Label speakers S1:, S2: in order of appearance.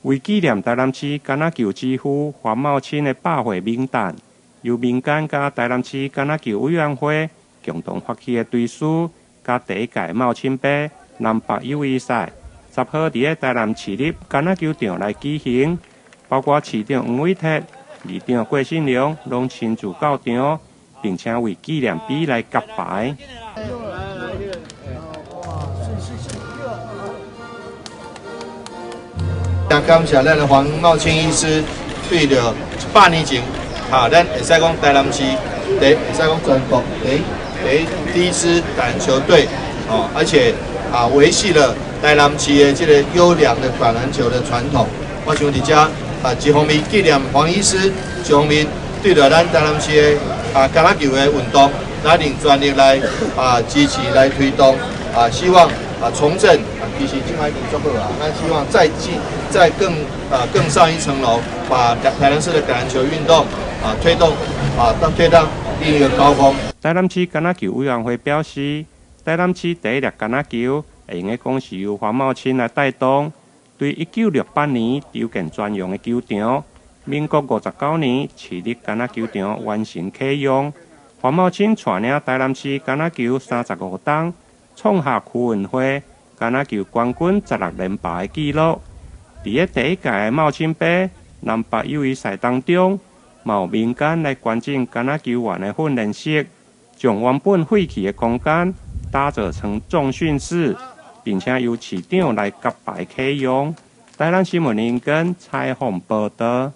S1: 为纪念台南市橄榄球之父黄茂清的百岁冥诞，由民间甲台南市橄榄球委员会共同发起的队史，甲第一届茂清杯南北友谊赛，10号伫台南市立橄榄球场来举行，包括市长黄伟哲、议长郭信良拢亲自到场，并且为纪念碑来揭牌。
S2: 感谢咱的黄茂清医师对着8年前，咱会使讲台南市会使讲全国第一支橄榄球队，而且维系了台南市的这个优良的橄榄球的传统。我想伫遮一方面纪念黄医师，一方面对着咱台南市的橄榄球的运动，咱用全力来支持来推动，希望重振。其实今摆已经足好啊，那希望再更上一层楼，把台南市的橄榄球运动推到另一个高峰。
S1: 台南市橄榄球委员会表示，台南市第一粒橄榄球会用的讲是由黄茂清来带动，对1968年筹建专用的球场，民国59年市立橄榄球场完成启用。黄茂清带领台南市橄榄球35档，创下区运会橄榄球冠军16连霸的纪录。伫第一届的茂清杯南北友谊赛当中，有民间来捐赠橄榄球员的训练室，将原本废弃的空间打造成重训室，并且由市长来揭牌启用。台南新闻林根采访报道。